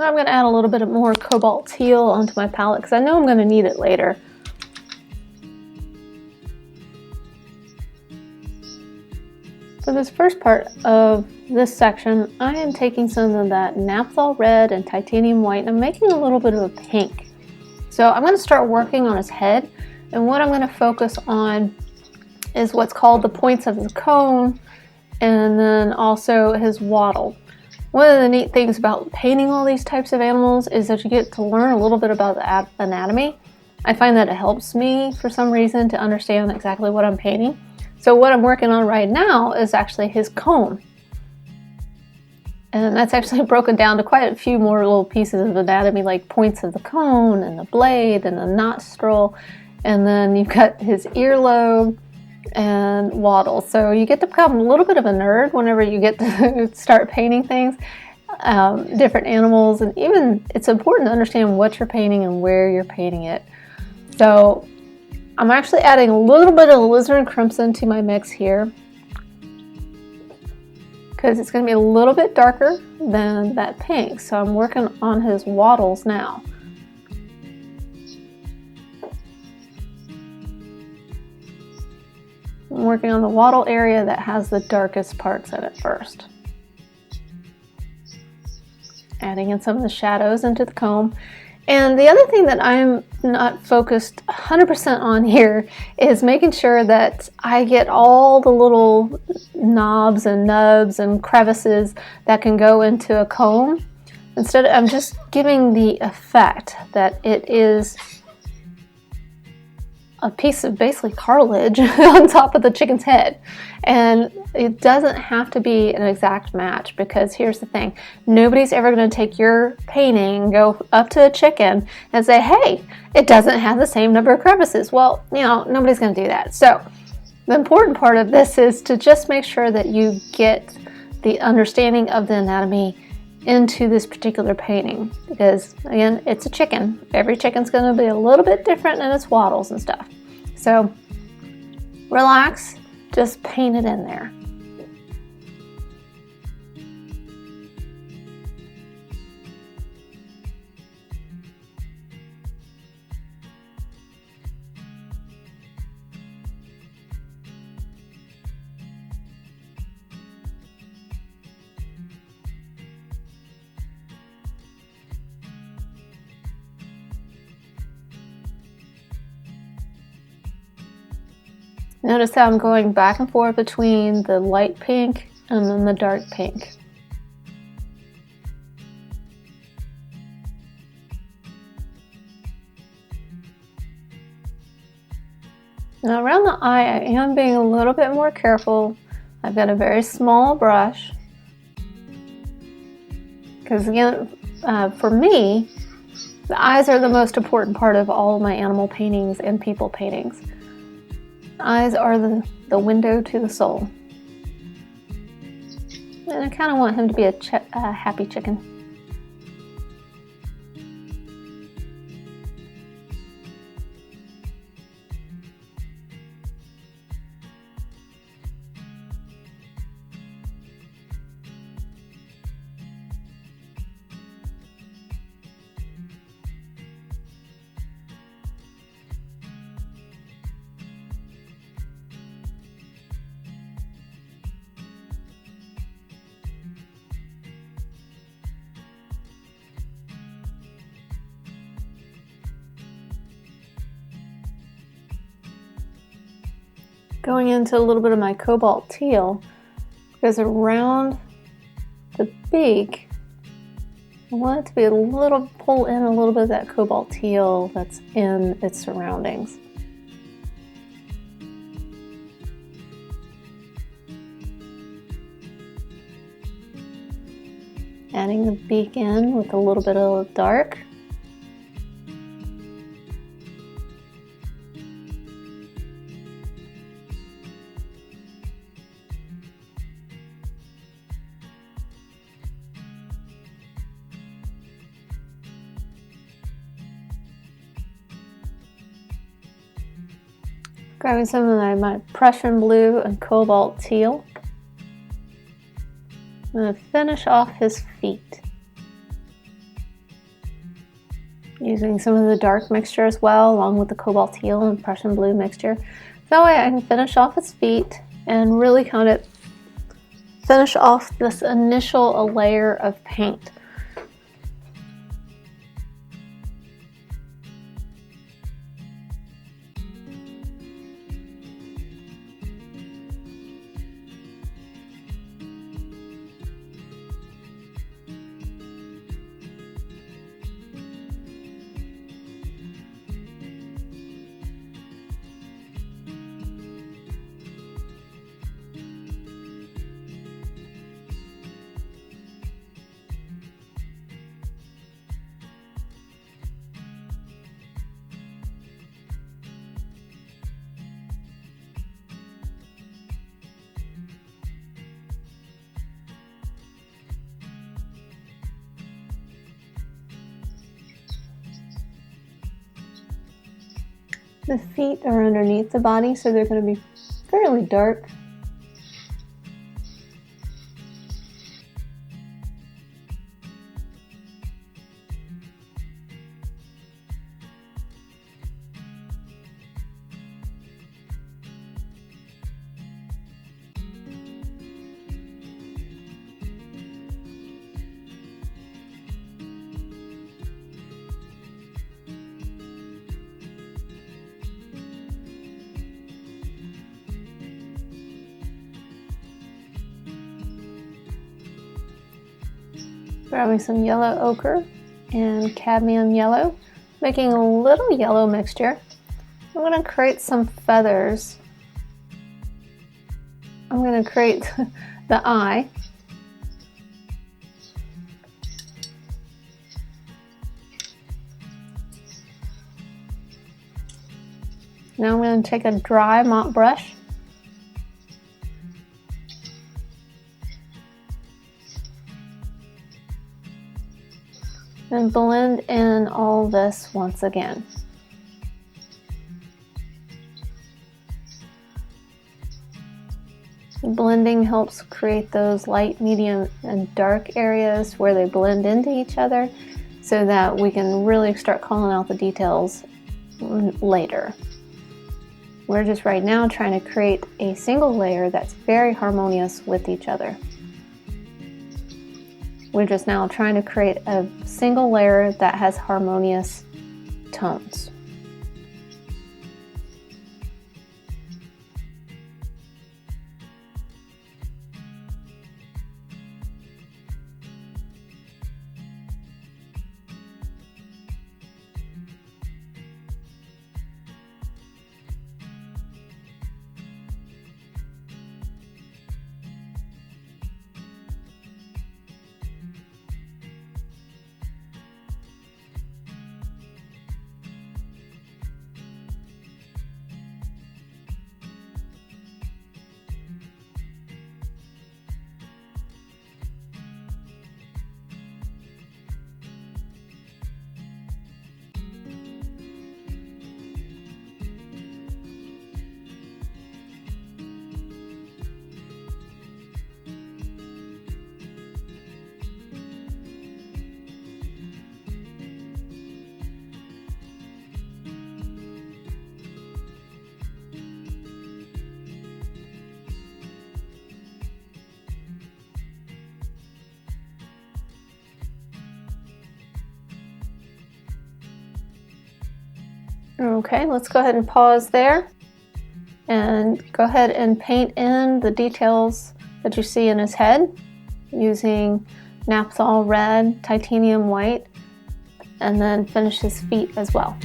I'm going to add a little bit more cobalt teal onto my palette because I know I'm going to need it later. For this first part of this section, I am taking some of that naphthol red and titanium white, and I'm making a little bit of a pink. So I'm going to start working on his head, and what I'm going to focus on is what's called the points of the cone, and then also his wattle. One of the neat things about painting all these types of animals is that you get to learn a little bit about the anatomy. I find that it helps me for some reason to understand exactly what I'm painting. So what I'm working on right now is actually his cone. And that's actually broken down to quite a few more little pieces of anatomy, like points of the cone and the blade and the nostril. And then you've got his earlobe and wattle. So you get to become a little bit of a nerd whenever you get to start painting things, different animals. And even it's important to understand what you're painting and where you're painting it. So I'm actually adding a little bit of alizarin crimson to my mix here because it's going to be a little bit darker than that pink. So I'm working on his wattles now. I'm working on the wattle area that has the darkest parts in it first. Adding in some of the shadows into the comb. And the other thing that I'm not focused 100% on here is making sure that I get all the little knobs and nubs and crevices that can go into a comb. Instead, I'm just giving the effect that it is a piece of basically cartilage on top of the chicken's head. And it doesn't have to be an exact match, because here's the thing. Nobody's ever going to take your painting, go up to a chicken and say, hey, it doesn't have the same number of crevices. Well, you know, nobody's going to do that. So the important part of this is to just make sure that you get the understanding of the anatomy into this particular painting, because again, it's a chicken. Every chicken's going to be a little bit different in its wattles and stuff. So relax, just paint it in there. Notice how I'm going back and forth between the light pink and then the dark pink. Now around the eye, I am being a little bit more careful. I've got a very small brush. Because again, for me, the eyes are the most important part of all of my animal paintings and people paintings. Eyes are the window to the soul. And I kind of want him to be a happy chicken. Going into a little bit of my cobalt teal, because around the beak, I want it to be a little, pull in a little bit of that cobalt teal that's in its surroundings. Adding the beak in with a little bit of dark. Grabbing some of my Prussian blue and cobalt teal. I'm going to finish off his feet. Using some of the dark mixture as well, along with the cobalt teal and Prussian blue mixture. That way I can finish off his feet and really kind of finish off this initial layer of paint. The feet are underneath the body, so they're going to be fairly dark. Grabbing some yellow ochre and cadmium yellow, making a little yellow mixture. I'm going to create some feathers. I'm going to create the eye. Now I'm going to take a dry mop brush and blend in all this once again. Blending helps create those light, medium, and dark areas where they blend into each other so that we can really start calling out the details later. We're just right now trying to create a single layer that's very harmonious with each other. We're just now trying to create a single layer that has harmonious tones. Okay, let's go ahead and pause there and go ahead and paint in the details that you see in his head using naphthol red, titanium white, and then finish his feet as well.